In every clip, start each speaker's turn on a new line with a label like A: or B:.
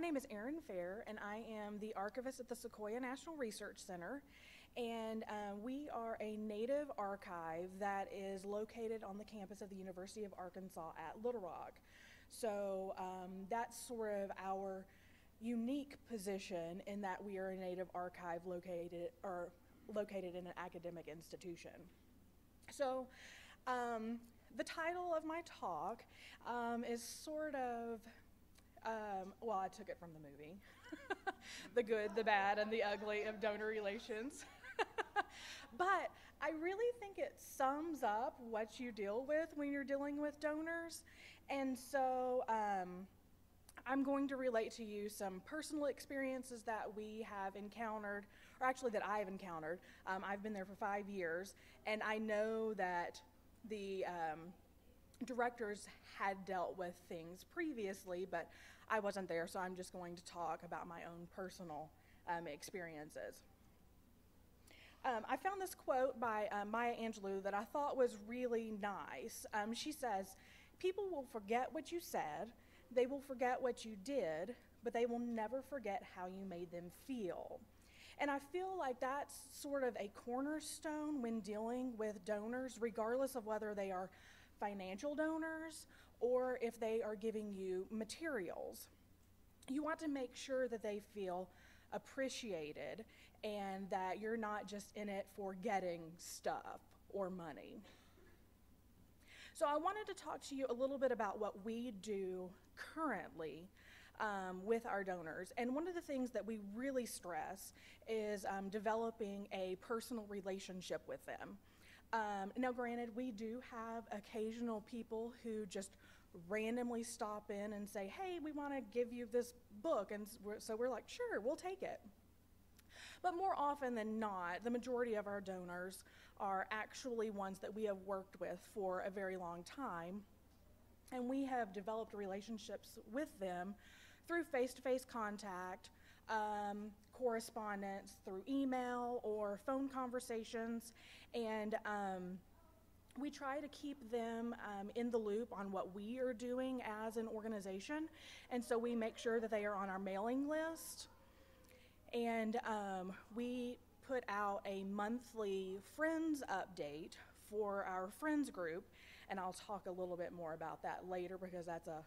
A: name is Erin Fehr, and I am the Archivist at the Sequoyah National Research Center. And we are a native archive that is located on the campus of the University of Arkansas at Little Rock. So that's sort of our unique position in that we are a native archive located in an academic institution. So the title of my talk is sort of, well, I took it from the movie, The Good, the Bad, and the Ugly of Donor Relations. But I really think it sums up what you deal with when you're dealing with donors. And so I'm going to relate to you some personal experiences that we have encountered, or actually that I've encountered. I've been there for 5 years, and I know that the directors had dealt with things previously, but I wasn't there, so I'm just going to talk about my own personal experiences. I found this quote by Maya Angelou that I thought was really nice. She says, "People will forget what you said, they will forget what you did, but they will never forget how you made them feel." And I feel like that's sort of a cornerstone when dealing with donors, regardless of whether they are financial donors or if they are giving you materials. You want to make sure that they feel appreciated and that you're not just in it for getting stuff or money. So I wanted to talk to you a little bit about what we do currently with our donors. And one of the things that we really stress is developing a personal relationship with them. Now, granted, we do have occasional people who just randomly stop in and say, "Hey, we want to give you this book," and so we're like, "Sure, we'll take it." But more often than not, the majority of our donors are actually ones that we have worked with for a very long time, and we have developed relationships with them through face-to-face contact, correspondence, through email or phone conversations, and we try to keep them in the loop on what we are doing as an organization, and so we make sure that they are on our mailing list. And we put out a monthly Friends update for our Friends group, and I'll talk a little bit more about that later because that's a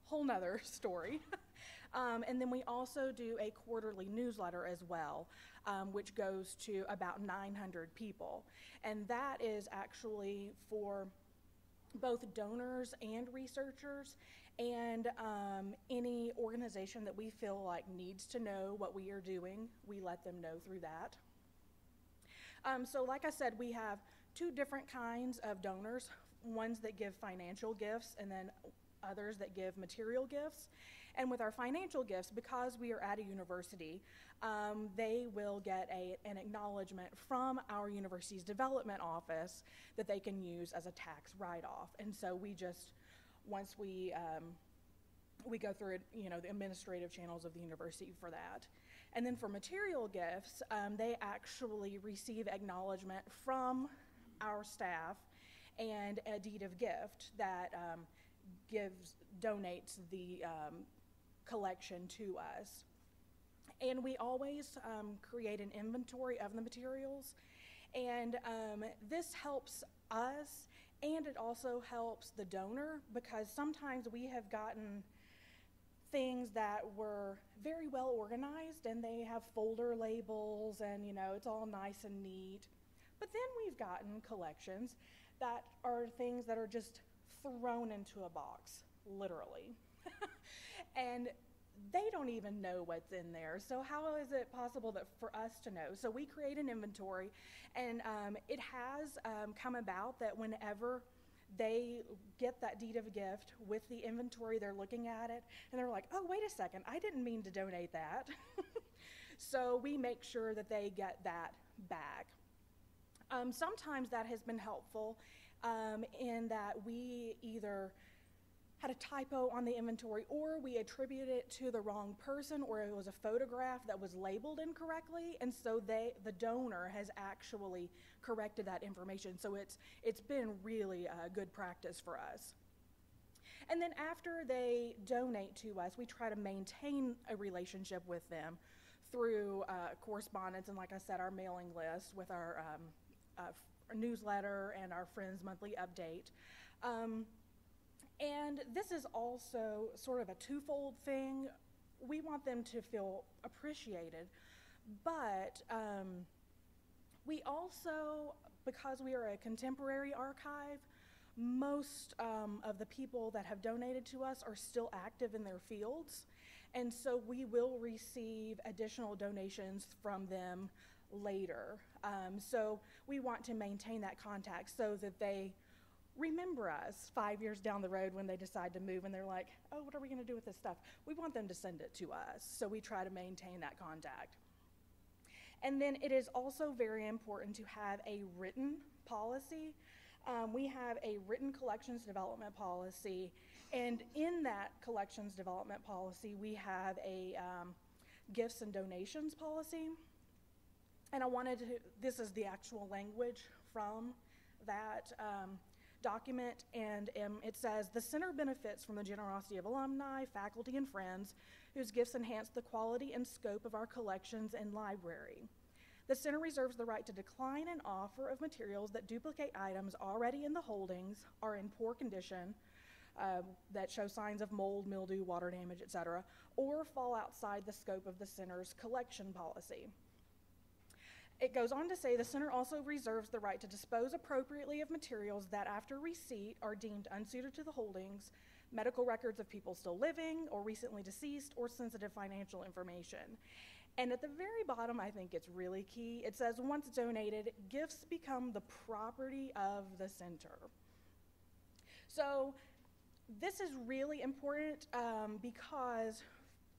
A: whole nother story. And then we also do a quarterly newsletter as well, which goes to about 900 people. And that is actually for both donors and researchers, and any organization that we feel like needs to know what we are doing, we let them know through that. So like I said, we have two different kinds of donors, ones that give financial gifts and then others that give material gifts. And with our financial gifts, because we are at a university, they will get an acknowledgement from our university's development office that they can use as a tax write-off. And so we just, once we go through the administrative channels of the university for that. And then for material gifts, they actually receive acknowledgement from our staff and a deed of gift that donates the collection to us. And we always create an inventory of the materials, and this helps us, and it also helps the donor, because sometimes we have gotten things that were very well organized and they have folder labels and it's all nice and neat. But then we've gotten collections that are things that are just thrown into a box, literally. And they don't even know what's in there. So how is it possible that for us to know? So we create an inventory, and it has come about that whenever they get that deed of gift with the inventory, they're looking at it and they're like, "Oh, wait a second, I didn't mean to donate that." So we make sure that they get that back. Sometimes that has been helpful in that we either had a typo on the inventory, or we attributed it to the wrong person, or it was a photograph that was labeled incorrectly, and so the donor has actually corrected that information. So it's been really good practice for us. And then after they donate to us, we try to maintain a relationship with them through correspondence and, like I said, our mailing list with our newsletter and our Friends Monthly Update. And this is also sort of a twofold thing. We want them to feel appreciated, but we also, because we are a contemporary archive, most of the people that have donated to us are still active in their fields, and so we will receive additional donations from them later. So we want to maintain that contact so that they remember us 5 years down the road when they decide to move and they're like, oh, what are we going to do with this stuff? We want them to send it to us, so we try to maintain that contact. And then it is also very important to have a written policy. We have a written collections development policy, and in that collections development policy, we have a gifts and donations policy. And I wanted to, this is the actual language from that document, and it says, the center benefits from the generosity of alumni, faculty, and friends whose gifts enhance the quality and scope of our collections and library. The center reserves the right to decline an offer of materials that duplicate items already in the holdings, are in poor condition, that show signs of mold, mildew, water damage, etc., or fall outside the scope of the center's collection policy. It goes on to say the center also reserves the right to dispose appropriately of materials that after receipt are deemed unsuited to the holdings, medical records of people still living or recently deceased, or sensitive financial information. And at the very bottom, I think it's really key. It says, once donated, gifts become the property of the center. So this is really important because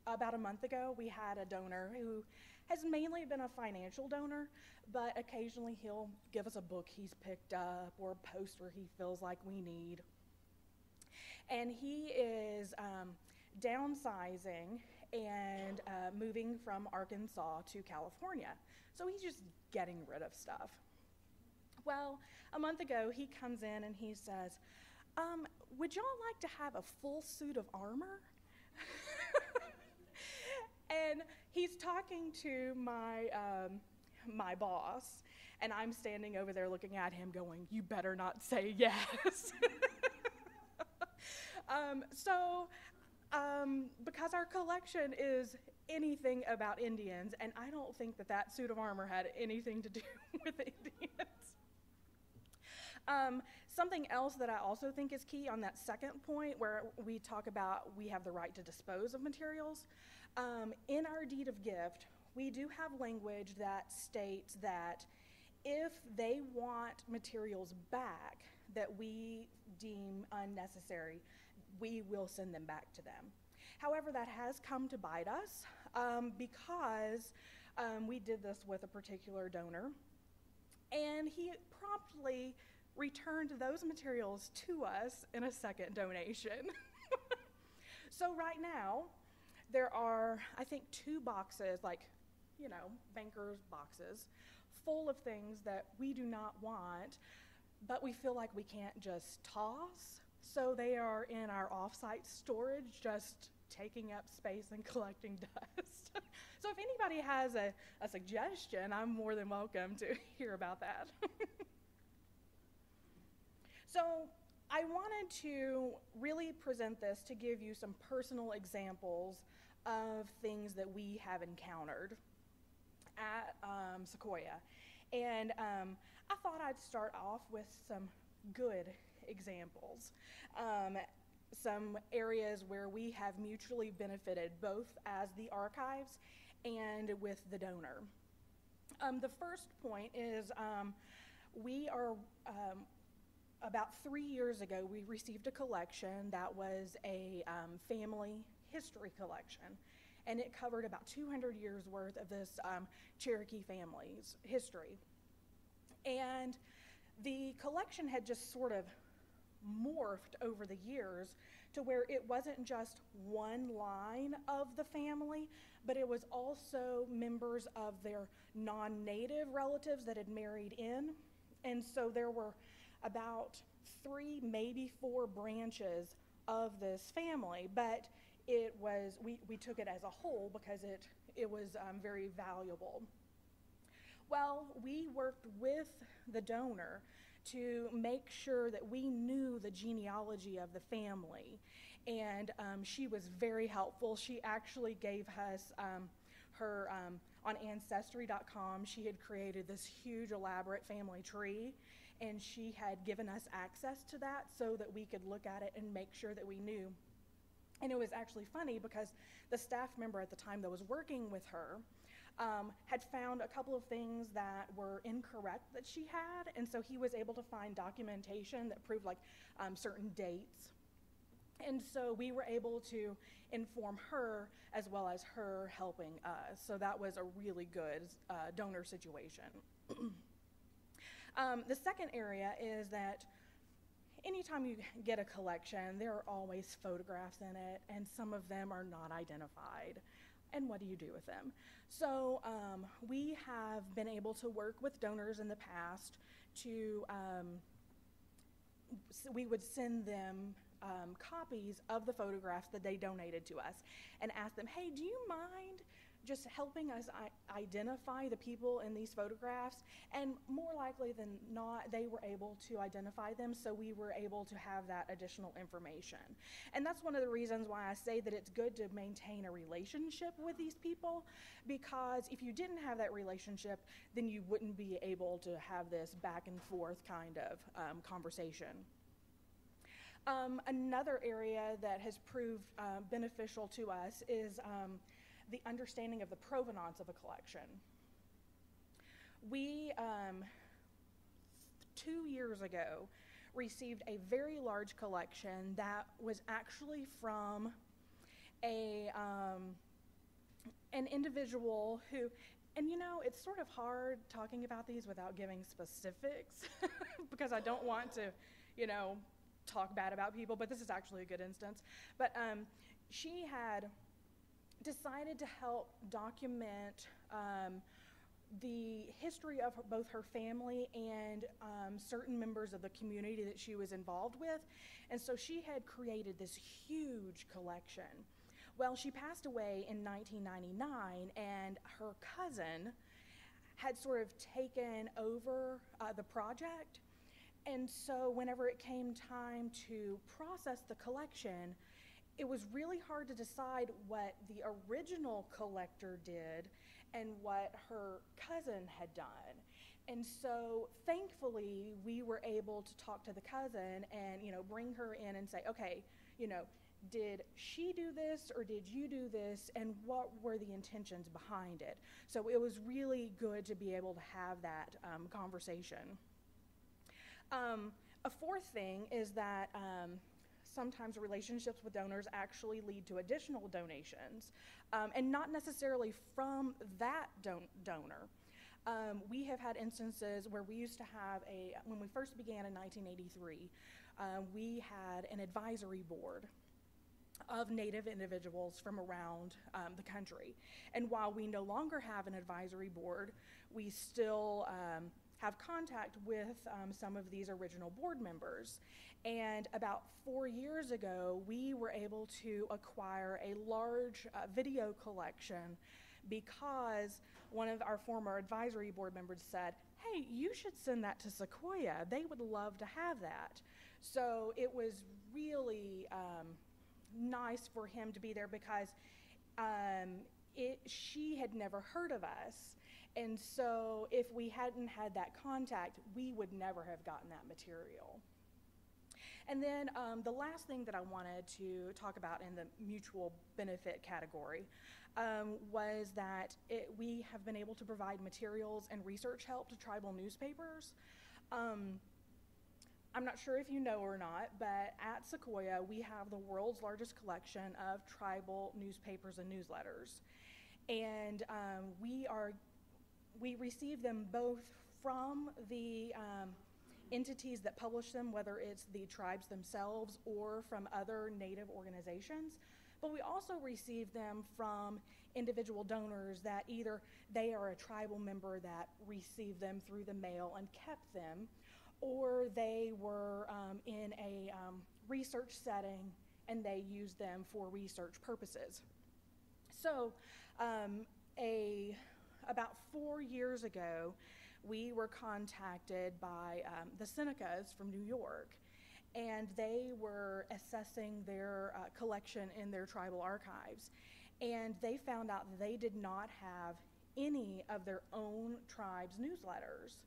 A: about a month ago, we had a donor who has mainly been a financial donor, but occasionally he'll give us a book he's picked up or a poster he feels like we need. And he is downsizing and moving from Arkansas to California. So he's just getting rid of stuff. Well, a month ago, he comes in and he says, would y'all like to have a full suit of armor? And he's talking to my boss, and I'm standing over there looking at him going, you better not say yes. Because our collection is anything about Indians, and I don't think that that suit of armor had anything to do with Indians. Something else that I also think is key on that second point where we talk about we have the right to dispose of materials. In our deed of gift, we do have language that states that if they want materials back that we deem unnecessary, we will send them back to them. However, that has come to bite us because we did this with a particular donor, and he promptly returned those materials to us in a second donation. So right now, there are, I think, 2 boxes, like, you know, banker's boxes, full of things that we do not want, but we feel like we can't just toss. So they are in our off-site storage, just taking up space and collecting dust. So if anybody has a suggestion, I'm more than welcome to hear about that. So I wanted to really present this to give you some personal examples of things that we have encountered at Sequoyah. And I thought I'd start off with some good examples. Some areas where we have mutually benefited, both as the archives and with the donor. The first point is we are, about 3 years ago, we received a collection that was a family history collection, and it covered about 200 years worth of this Cherokee family's history. And the collection had just sort of morphed over the years to where it wasn't just one line of the family, but it was also members of their non-native relatives that had married in. And so there were about 3, maybe 4 branches of this family, but it was, we took it as a whole because it was very valuable. Well, we worked with the donor to make sure that we knew the genealogy of the family, and she was very helpful. She actually gave us her, on Ancestry.com, she had created this huge elaborate family tree, and she had given us access to that so that we could look at it and make sure that we knew. And it was actually funny because the staff member at the time that was working with her had found a couple of things that were incorrect that she had, and so he was able to find documentation that proved like certain dates. And so we were able to inform her as well as her helping us. So that was a really good donor situation. The second area is that anytime you get a collection, there are always photographs in it, and some of them are not identified. And what do you do with them? So we have been able to work with donors in the past to, we would send them copies of the photographs that they donated to us and ask them, hey, do you mind just helping us identify the people in these photographs? And more likely than not, they were able to identify them, so we were able to have that additional information. And that's one of the reasons why I say that it's good to maintain a relationship with these people, because if you didn't have that relationship, then you wouldn't be able to have this back and forth kind of conversation. Another area that has proved beneficial to us is the understanding of the provenance of a collection. We, 2 years ago, received a very large collection that was actually from an individual who, and you know, it's sort of hard talking about these without giving specifics because I don't want to, you know, talk bad about people, but this is actually a good instance. But she had decided to help document the history of both her family and certain members of the community that she was involved with. And so she had created this huge collection. Well, she passed away in 1999, and her cousin had sort of taken over the project. And so whenever it came time to process the collection, it was really hard to decide what the original collector did and what her cousin had done. And so thankfully, we were able to talk to the cousin and, you know, bring her in and say, okay, you know, did she do this or did you do this, and what were the intentions behind it? So it was really good to be able to have that conversation. A fourth thing is that sometimes relationships with donors actually lead to additional donations, and not necessarily from that donor. We have had instances where we used to have when we first began in 1983, we had an advisory board of Native individuals from around the country. And while we no longer have an advisory board, we still have contact with some of these original board members. And about 4 years ago, we were able to acquire a large video collection because one of our former advisory board members said, hey, you should send that to Sequoyah. They would love to have that. So it was really nice for him to be there because she had never heard of us. And so if we hadn't had that contact, we would never have gotten that material. And then the last thing that I wanted to talk about in the mutual benefit category was that we have been able to provide materials and research help to tribal newspapers. I'm not sure if you know or not, but at Sequoyah, we have the world's largest collection of tribal newspapers and newsletters. And we receive them both from the entities that publish them, whether it's the tribes themselves or from other Native organizations. But we also receive them from individual donors that either they are a tribal member that received them through the mail and kept them, or they were in a research setting and they use them for research purposes. So about 4 years ago, we were contacted by the Senecas from New York, and they were assessing their collection in their tribal archives. And they found out that they did not have any of their own tribe's newsletters.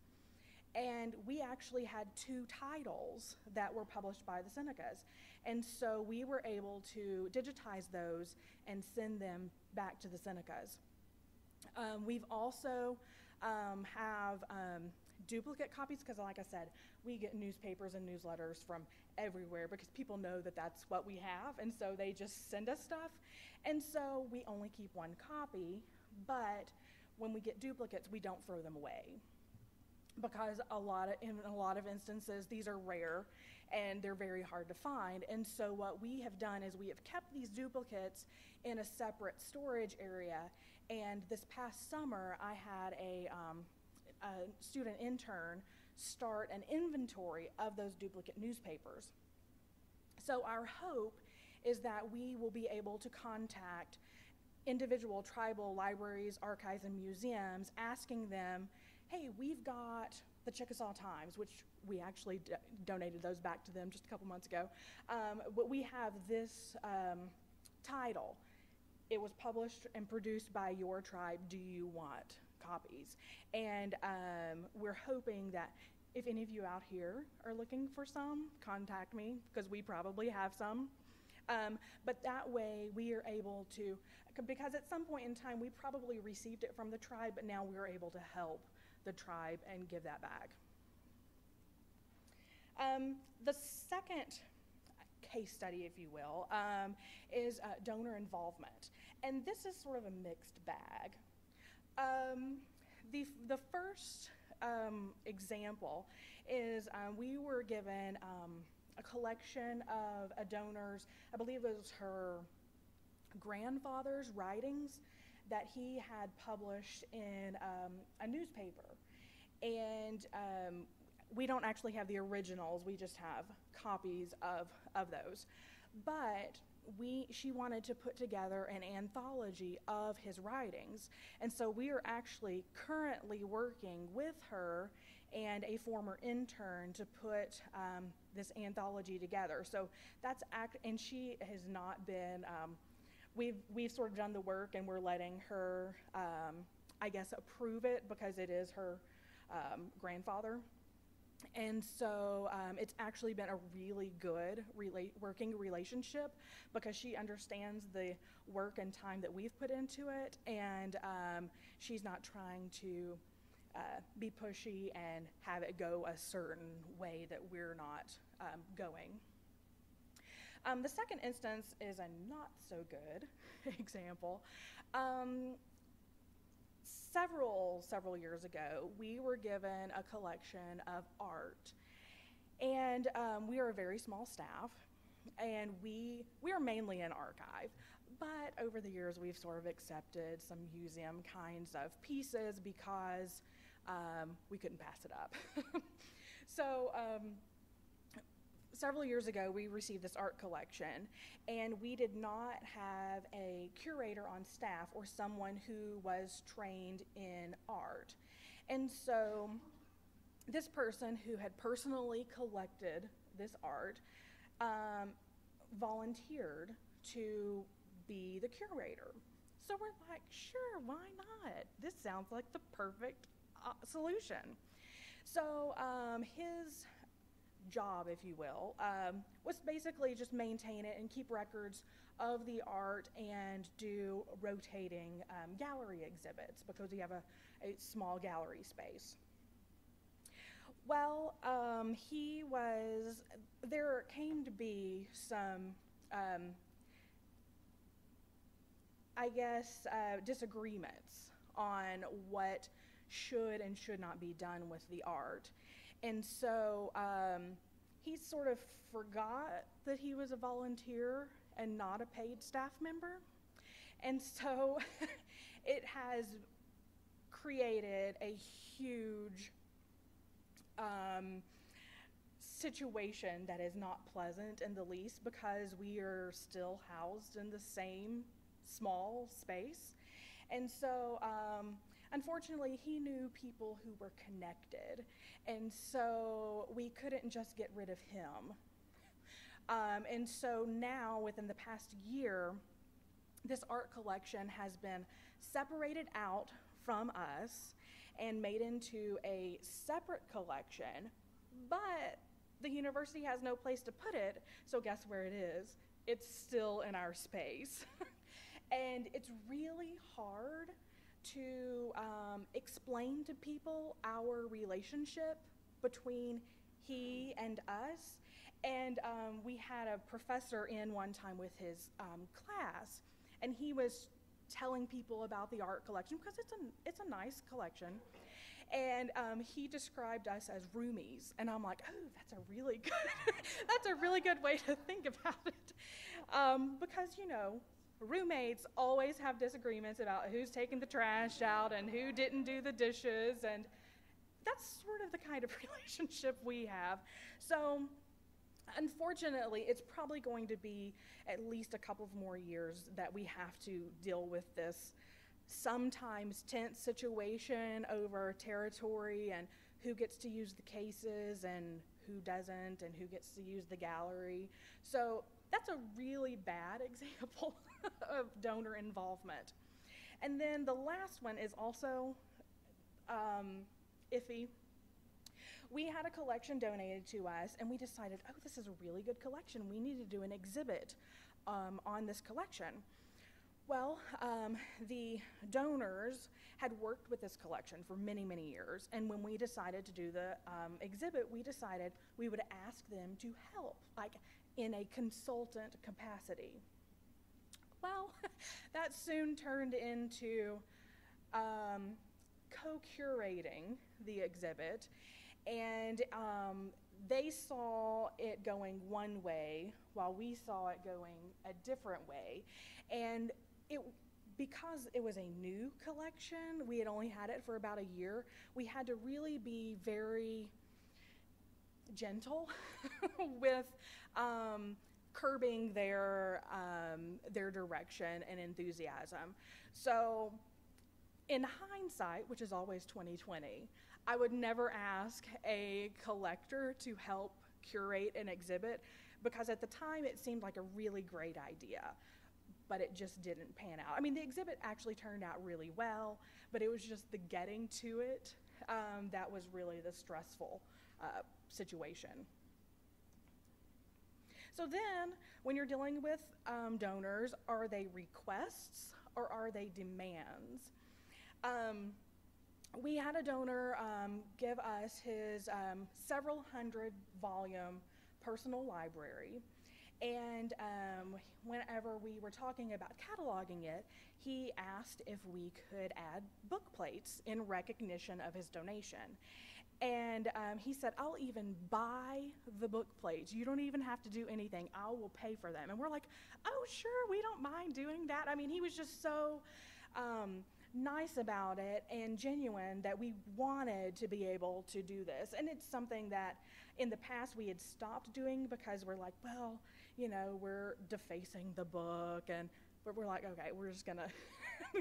A: And we actually had 2 titles that were published by the Senecas. And so we were able to digitize those and send them back to the Senecas. We've also have duplicate copies, because like I said, we get newspapers and newsletters from everywhere because people know that that's what we have, and so they just send us stuff. And so we only keep 1 copy, but when we get duplicates, we don't throw them away, because in a lot of instances, these are rare and they're very hard to find. And so what we have done is we have kept these duplicates in a separate storage area. And this past summer, I had a student intern start an inventory of those duplicate newspapers. So our hope is that we will be able to contact individual tribal libraries, archives, and museums, asking them, hey, we've got the Chickasaw Times, which we actually donated those back to them just a couple months ago, but we have this title. It was published and produced by your tribe. Do you want copies? And we're hoping that if any of you out here are looking for some, contact me, because we probably have some. But that way we are able to, because at some point in time we probably received it from the tribe, but now we're able to help the tribe and give that back. The second case study, if you will, is donor involvement. And this is sort of a mixed bag. The first example is we were given a collection of a donor's, I believe it was her grandfather's writings that he had published in a newspaper. And we don't actually have the originals, we just have copies of those. But she wanted to put together an anthology of his writings. And so we are actually currently working with her and a former intern to put this anthology together. So that's and she has not been, we've sort of done the work, and we're letting her, I guess, approve it, because it is her grandfather. And so it's actually been a really good working relationship, because she understands the work and time that we've put into it, and she's not trying to be pushy and have it go a certain way that we're not going. The second instance is a not so good example. Several years ago, we were given a collection of art, and we are a very small staff, and we are mainly an archive, but over the years we've sort of accepted some museum kinds of pieces because we couldn't pass it up. So several years ago, we received this art collection, and we did not have a curator on staff or someone who was trained in art. And so this person who had personally collected this art volunteered to be the curator. So we're like, sure, why not? This sounds like the perfect solution. So his job, if you will, was basically just maintain it and keep records of the art and do rotating gallery exhibits, because we have a small gallery space. Well, there came to be some, I guess, disagreements on what should and should not be done with the art. And so he sort of forgot that he was a volunteer and not a paid staff member. And so it has created a huge situation that is not pleasant in the least because we are still housed in the same small space. And so, unfortunately, he knew people who were connected, and so we couldn't just get rid of him. And so now, within the past year, this art collection has been separated out from us and made into a separate collection, but the university has no place to put it, so guess where it is? It's still in our space. And it's really hard to explain to people our relationship between he and us. And we had a professor in one time with his class, and he was telling people about the art collection because it's a nice collection. And he described us as roomies, and I'm like, oh, that's a really good way to think about it, because roommates always have disagreements about who's taking the trash out and who didn't do the dishes, and that's sort of the kind of relationship we have. So unfortunately, it's probably going to be at least a couple of more years that we have to deal with this sometimes tense situation over territory and who gets to use the cases and who doesn't and who gets to use the gallery. So that's a really bad example of donor involvement. And then the last one is also iffy. We had a collection donated to us, and we decided, oh, this is a really good collection. We need to do an exhibit on this collection. Well, the donors had worked with this collection for many, many years, and when we decided to do the exhibit, we decided we would ask them to help, like in a consultant capacity. Well, that soon turned into co-curating the exhibit, and they saw it going one way while we saw it going a different way. And because it was a new collection, we had only had it for about a year, we had to really be very gentle with curbing their direction and enthusiasm. So in hindsight, which is always 2020, I would never ask a collector to help curate an exhibit because at the time it seemed like a really great idea, but it just didn't pan out. I mean, the exhibit actually turned out really well, but it was just the getting to it that was really the stressful situation. So then, when you're dealing with donors, are they requests or are they demands? We had a donor give us his several hundred volume personal library, and whenever we were talking about cataloging it, he asked if we could add book plates in recognition of his donation. And he said, I'll even buy the book plates. You don't even have to do anything. I will pay for them. And we're like, oh, sure, we don't mind doing that. I mean, he was just so nice about it and genuine that we wanted to be able to do this. And it's something that in the past we had stopped doing because we're like, well, we're defacing the book. But we're like, okay, we're just going to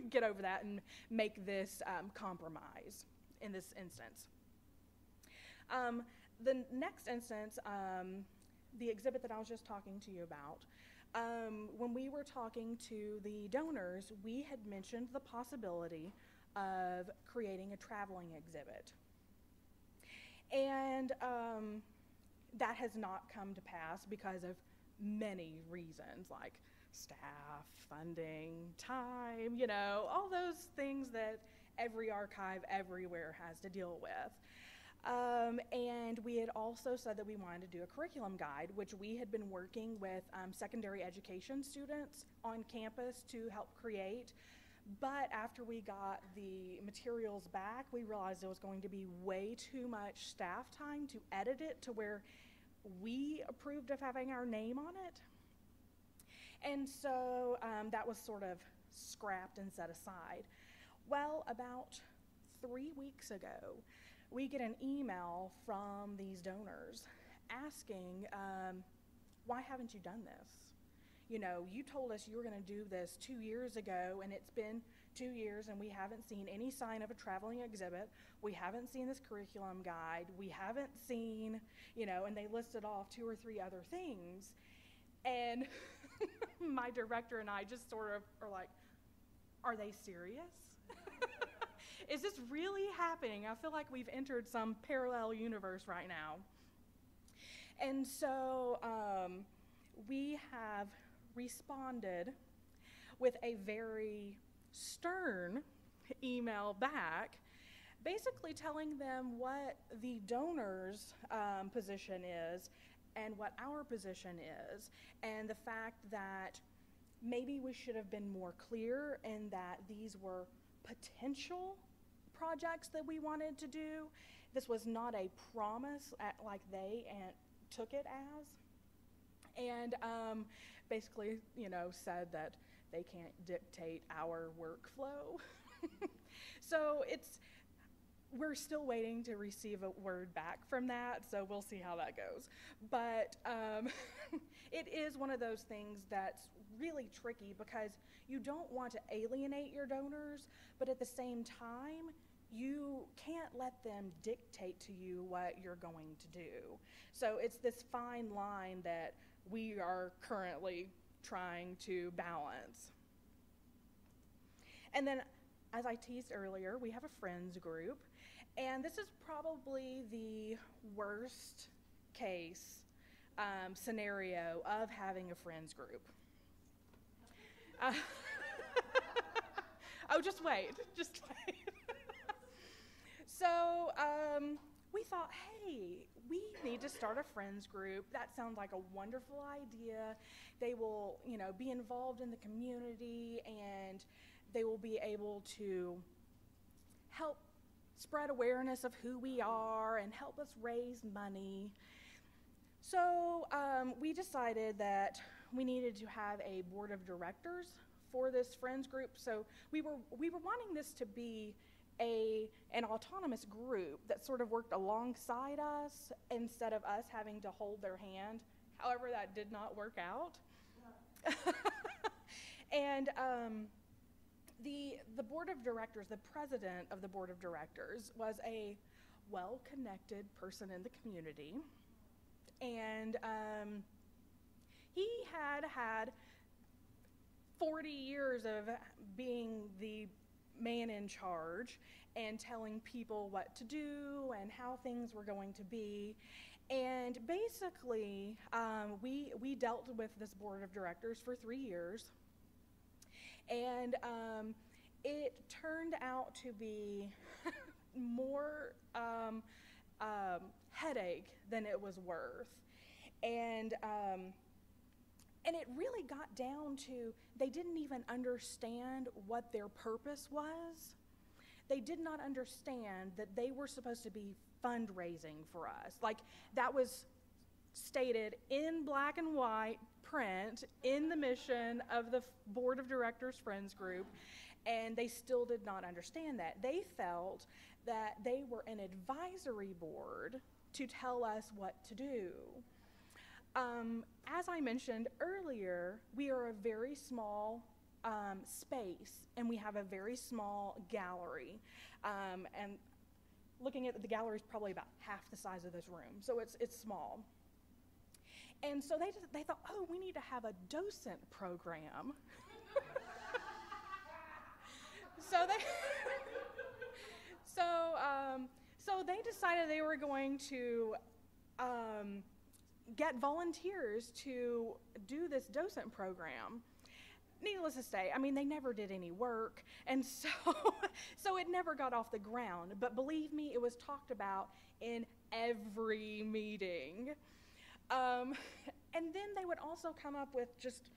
A: get over that and make this compromise in this instance. The next instance, the exhibit that I was just talking to you about, when we were talking to the donors, we had mentioned the possibility of creating a traveling exhibit. And that has not come to pass because of many reasons, like staff, funding, time, all those things that every archive everywhere has to deal with. And we had also said that we wanted to do a curriculum guide, which we had been working with secondary education students on campus to help create. But after we got the materials back, we realized it was going to be way too much staff time to edit it to where we approved of having our name on it. And so that was sort of scrapped and set aside. Well, about 3 weeks ago, we get an email from these donors asking, why haven't you done this? You know, you told us you were going to do this 2 years ago, and it's been 2 years, and we haven't seen any sign of a traveling exhibit. We haven't seen this curriculum guide. We haven't seen, you know, and they listed off 2 or 3 other things. And my director and I just sort of are like, are they serious? Is this really happening? I feel like we've entered some parallel universe right now. And so we have responded with a very stern email back, basically telling them what the donor's position is and what our position is, and the fact that maybe we should have been more clear in that these were potential projects that we wanted to do. This was not a promise like they took it as. And basically, you know, said that they can't dictate our workflow. So we're still waiting to receive a word back from that, so we'll see how that goes. But it is one of those things that's really tricky because you don't want to alienate your donors, but at the same time, you can't let them dictate to you what you're going to do. So it's this fine line that we are currently trying to balance. And then, as I teased earlier, we have a friends group, and this is probably the worst case scenario of having a friends group. Oh, just wait. So we thought, hey, we need to start a friends group. That sounds like a wonderful idea. They will, you know, be involved in the community, and they will be able to help spread awareness of who we are and help us raise money. So we decided that we needed to have a board of directors for this friends group. So we were wanting this to be an autonomous group that sort of worked alongside us instead of us having to hold their hand. However, that did not work out. And the board of directors, the president of the board of directors, was a well-connected person in the community. And he had 40 years of being the man in charge and telling people what to do and how things were going to be. And basically, we dealt with this board of directors for 3 years. And it turned out to be more headache than it was worth. And it really got down to, they didn't even understand what their purpose was. They did not understand that they were supposed to be fundraising for us. Like, that was stated in black and white print in the mission of the Board of Directors Friends Group, and they still did not understand that. They felt that they were an advisory board to tell us what to do. As I mentioned earlier, we are a very small space, and we have a very small gallery. And looking at the gallery is probably about half the size of this room, so it's small. And so they thought, oh, we need to have a docent program. So they decided they were going to get volunteers to do this docent program. Needless to say, I mean, they never did any work, and so it never got off the ground. But believe me, it was talked about in every meeting. And then they would also come up with just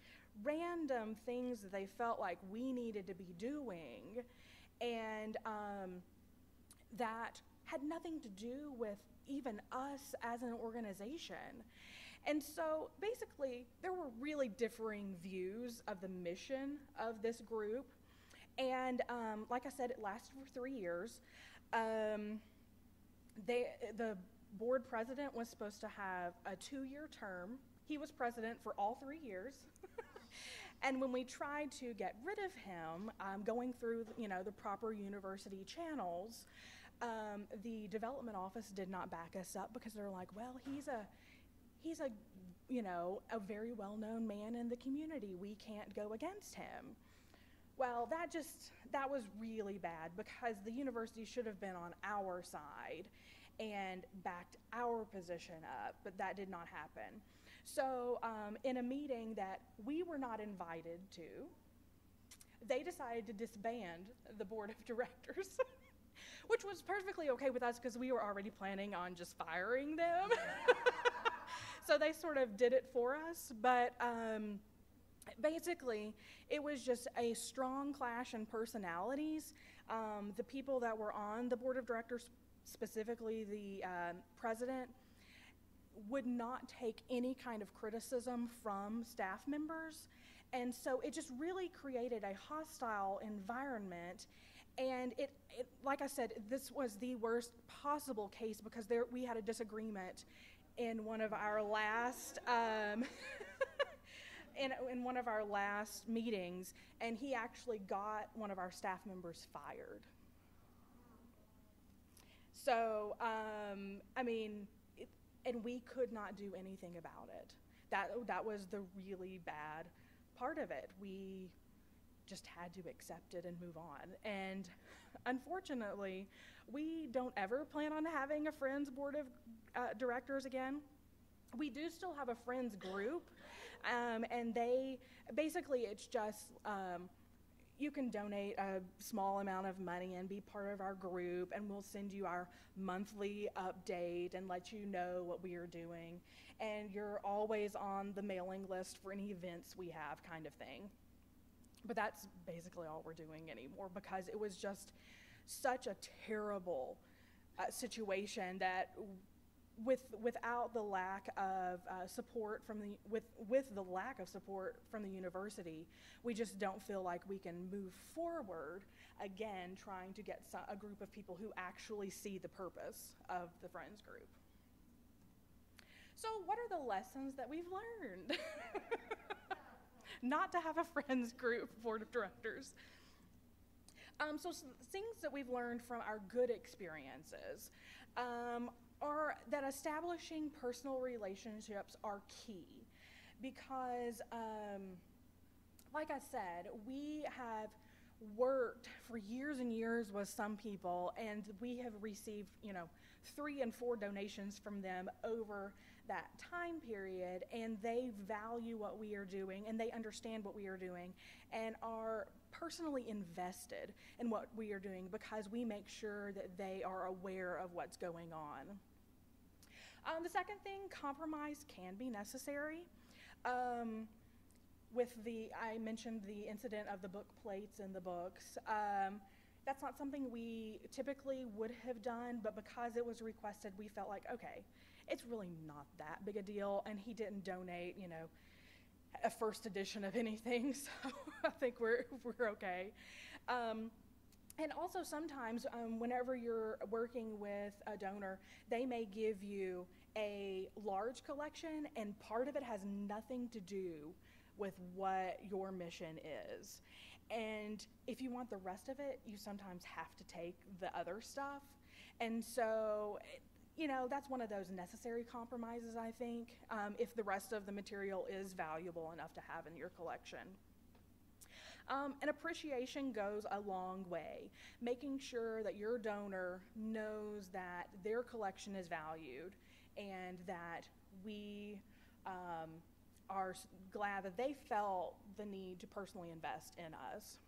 A: random things that they felt like we needed to be doing, and that had nothing to do with even us as an organization. And so basically, there were really differing views of the mission of this group. And like I said, it lasted for 3 years. The board president was supposed to have a 2-year term. He was president for all 3 years. And when we tried to get rid of him, going through, the proper university channels, the development office did not back us up because they're like, well, he's a very well-known man in the community. We can't go against him. Well, that was really bad because the university should have been on our side and backed our position up, but that did not happen. So in a meeting that we were not invited to, they decided to disband the board of directors, which was perfectly okay with us because we were already planning on just firing them. So they sort of did it for us, but basically it was just a strong clash in personalities. The people that were on the board of directors, specifically the president, would not take any kind of criticism from staff members, and so it just really created a hostile environment. And it like I said, this was the worst possible case because we had a disagreement in one of our last in one of our last meetings, and he actually got one of our staff members fired. So and we could not do anything about it. That was the really bad part of it. We just had to accept it and move on. And unfortunately, we don't ever plan on having a Friends board of directors again. We do still have a Friends group, and it's just you can donate a small amount of money and be part of our group, and we'll send you our monthly update and let you know what we are doing. And you're always on the mailing list for any events we have, kind of thing. But that's basically all we're doing anymore because it was just such a terrible situation that without the lack of support from with the lack of support from the university, we just don't feel like we can move forward again trying to get a group of people who actually see the purpose of the Friends group. So what are the lessons that we've learned? Not to have a Friends group board of directors. So things that we've learned from our good experiences are that establishing personal relationships are key because, like I said, we have worked for years and years with some people, and we have received, 3 and 4 donations from them over that time period, and they value what we are doing, and they understand what we are doing, and are personally invested in what we are doing because we make sure that they are aware of what's going on. The second thing, compromise can be necessary. I mentioned the incident of the book plates in the books. That's not something we typically would have done, but because it was requested, we felt like, okay, it's really not that big a deal, and he didn't donate, a first edition of anything, so I think we're okay. And also sometimes whenever you're working with a donor, they may give you a large collection, and part of it has nothing to do with what your mission is. And if you want the rest of it, you sometimes have to take the other stuff. And so, that's one of those necessary compromises, I think, if the rest of the material is valuable enough to have in your collection. And appreciation goes a long way. Making sure that your donor knows that their collection is valued and that we are glad that they felt the need to personally invest in us.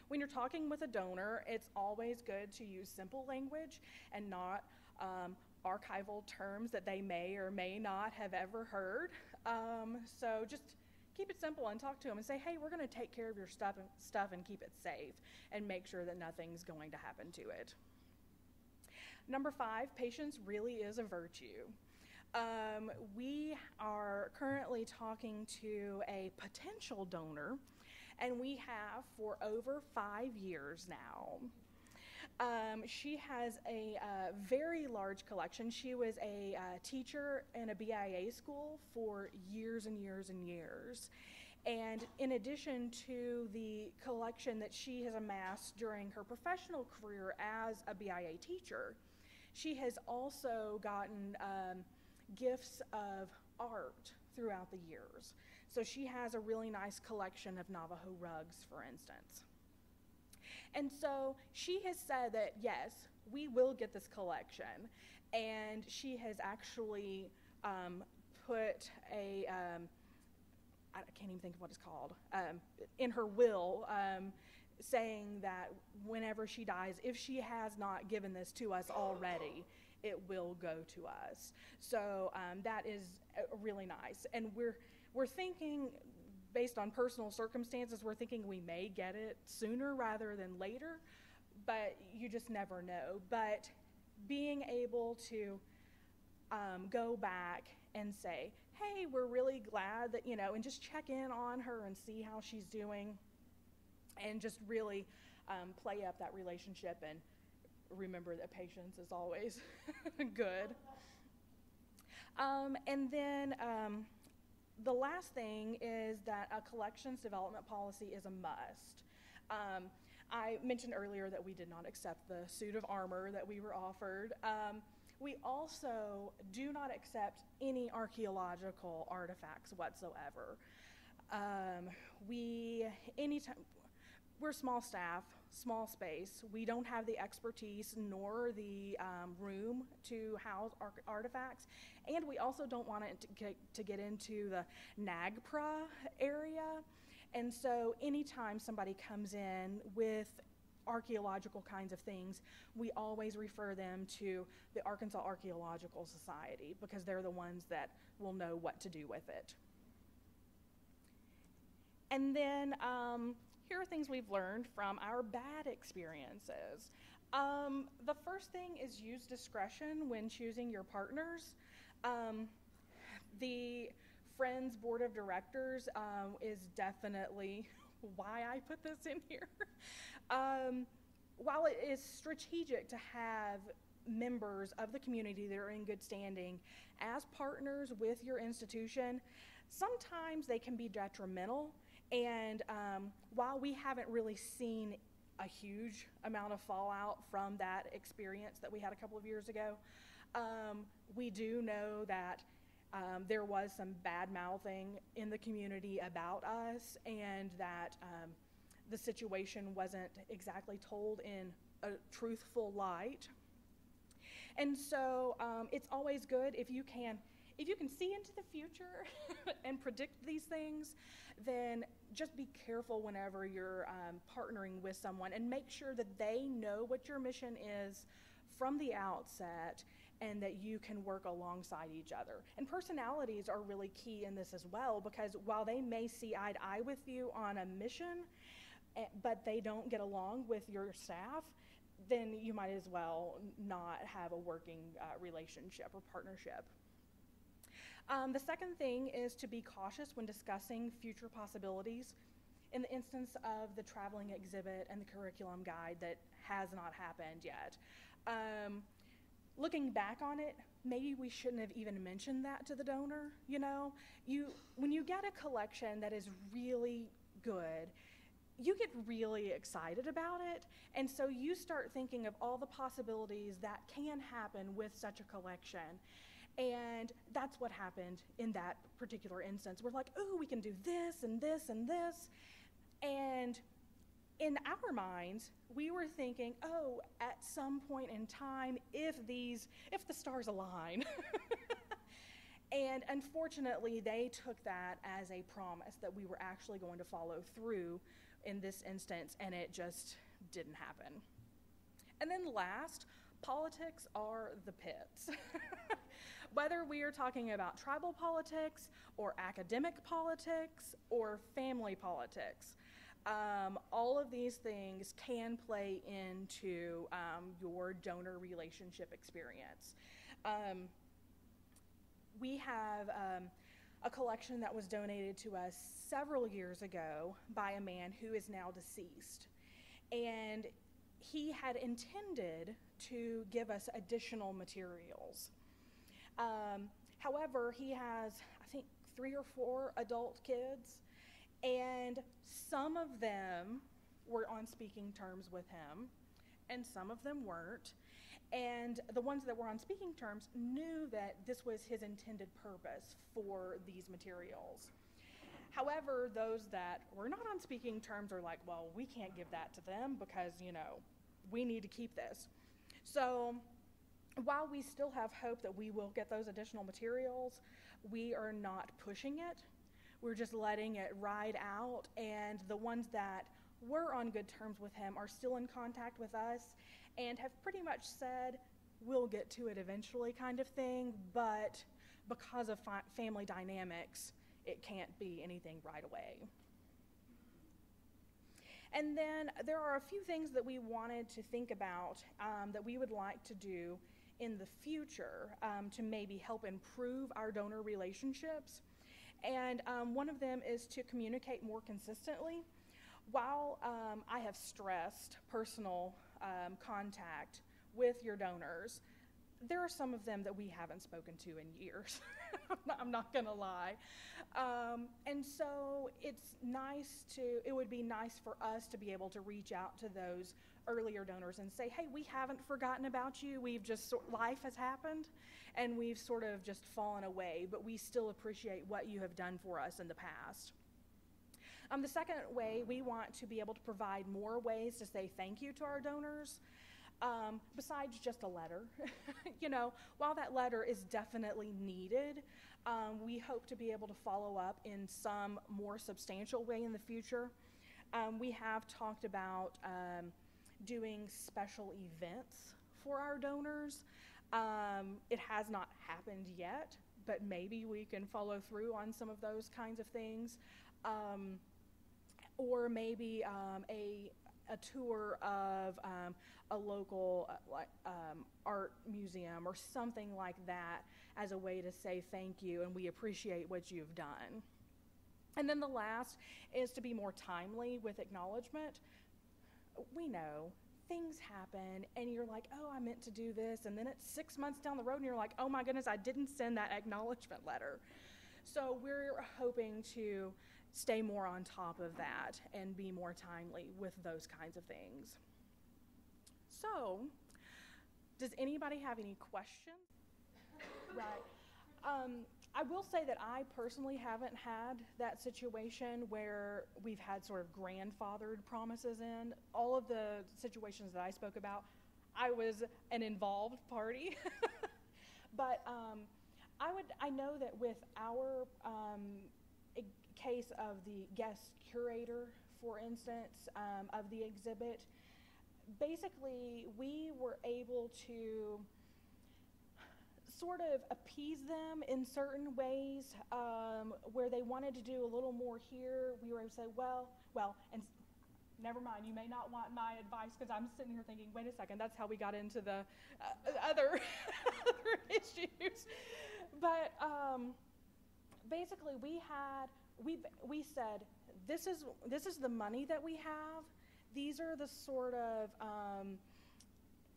A: When you're talking with a donor, it's always good to use simple language and not archival terms that they may or may not have ever heard. So just keep it simple and talk to them and say, hey, we're going to take care of your stuff and keep it safe and make sure that nothing's going to happen to it. Number 5, patience really is a virtue. We are currently talking to a potential donor, and we have for over 5 years now. She has a very large collection. She was a teacher in a BIA school for years and years and years. And in addition to the collection that she has amassed during her professional career as a BIA teacher, she has also gotten gifts of art throughout the years. So she has a really nice collection of Navajo rugs, for instance. And so she has said that, yes, we will get this collection. And she has actually put a, I can't even think of what it's called, in her will, saying that whenever she dies, if she has not given this to us already, it will go to us. So that is really nice. And we're thinking, based on personal circumstances, we're thinking we may get it sooner rather than later, but you just never know. But being able to go back and say, hey, we're really glad that, and just check in on her and see how she's doing, and just really play up that relationship, and remember that patience is always good. And then the last thing is that a collections development policy is a must. I mentioned earlier that we did not accept the suit of armor that we were offered. We also do not accept any archaeological artifacts whatsoever. We're small staff, small space. We don't have the expertise nor the room to house artifacts, and we also don't want it to get into the NAGPRA area. And so anytime somebody comes in with archaeological kinds of things, we always refer them to the Arkansas Archaeological Society, because they're the ones that will know what to do with it. And then here are things we've learned from our bad experiences. The first thing is use discretion when choosing your partners. The Friends Board of Directors is definitely why I put this in here. While it is strategic to have members of the community that are in good standing as partners with your institution, sometimes they can be detrimental. And while we haven't really seen a huge amount of fallout from that experience that we had a couple of years ago, we do know that there was some bad mouthing in the community about us, and that the situation wasn't exactly told in a truthful light. And so it's always good if you can see into the future and predict these things, then just be careful whenever you're partnering with someone, and make sure that they know what your mission is from the outset, and that you can work alongside each other. And personalities are really key in this as well, because while they may see eye to eye with you on a mission, but they don't get along with your staff, then you might as well not have a working relationship or partnership. The second thing is to be cautious when discussing future possibilities. In the instance of the traveling exhibit and the curriculum guide that has not happened yet. Looking back on it, maybe we shouldn't have even mentioned that to the donor. When you get a collection that is really good, you get really excited about it, and so you start thinking of all the possibilities that can happen with such a collection. And that's what happened in that particular instance. We're like, oh, we can do this and this and this. And in our minds, we were thinking, oh, at some point in time, if the stars align. And unfortunately, they took that as a promise that we were actually going to follow through in this instance, and it just didn't happen. And then last, politics are the pits. Whether we are talking about tribal politics or academic politics or family politics, all of these things can play into your donor relationship experience. We have a collection that was donated to us several years ago by a man who is now deceased. And he had intended to give us additional materials. However, he has, I think, 3 or 4 adult kids, and some of them were on speaking terms with him, and some of them weren't. And the ones that were on speaking terms knew that this was his intended purpose for these materials. However, those that were not on speaking terms are like, well, we can't give that to them because, you know, we need to keep this. So while we still have hope that we will get those additional materials, we are not pushing it. We're just letting it ride out, and the ones that were on good terms with him are still in contact with us and have pretty much said, we'll get to it eventually kind of thing, but because of family dynamics, it can't be anything right away. And then there are a few things that we wanted to think about that we would like to do in the future to maybe help improve our donor relationships. And one of them is to communicate more consistently. While I have stressed personal contact with your donors, there are some of them that we haven't spoken to in years. I'm not gonna lie. And so it would be nice for us to be able to reach out to those earlier donors and say, hey, we haven't forgotten about you. We've just, life has happened and we've sort of just fallen away, but we still appreciate what you have done for us in the past. The second way, we want to be able to provide more ways to say thank you to our donors. Besides just a letter. You know, while that letter is definitely needed, we hope to be able to follow up in some more substantial way in the future. We have talked about doing special events for our donors. It has not happened yet, but maybe we can follow through on some of those kinds of things. Or maybe a tour of a local art museum or something like that as a way to say thank you and we appreciate what you've done. And then the last is to be more timely with acknowledgement. We know things happen and you're like, oh, I meant to do this, and then it's 6 months down the road and you're like, oh my goodness, I didn't send that acknowledgement letter. So we're hoping to stay more on top of that and be more timely with those kinds of things. So, does anybody have any questions? Right. I will say that I personally haven't had that situation where we've had sort of grandfathered promises in. All of the situations that I spoke about, I was an involved party. But I know that with our case of the guest curator, for instance, of the exhibit, basically we were able to sort of appease them in certain ways where they wanted to do a little more here. We were able to say, well, and never mind, you may not want my advice, because I'm sitting here thinking, wait a second, that's how we got into the other issues. But basically we said, this is the money that we have. These are the sort of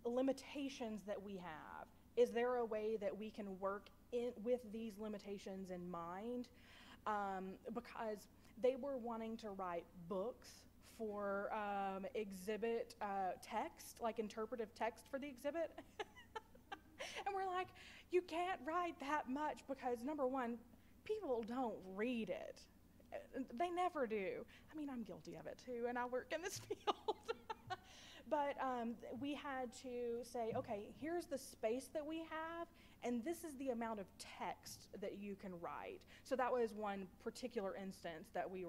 A: limitations that we have. Is there a way that we can work with these limitations in mind? Because they were wanting to write books for exhibit text, like interpretive text for the exhibit. And we're like, you can't write that much because, number one, people don't read it. They never do. I mean, I'm guilty of it too, and I work in this field. But we had to say, okay, here's the space that we have, and this is the amount of text that you can write. So that was one particular instance that we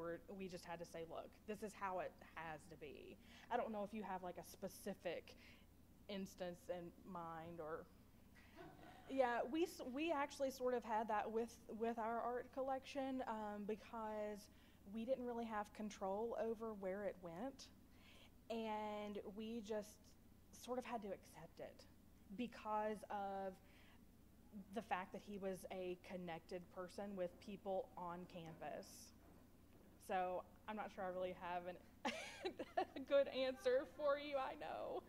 A: just had to say, look, this is how it has to be. I don't know if you have like a specific instance in mind, or yeah, we actually sort of had that with our art collection because we didn't really have control over where it went. And we just sort of had to accept it because of the fact that he was a connected person with people on campus. So I'm not sure I really have a good answer for you, I know.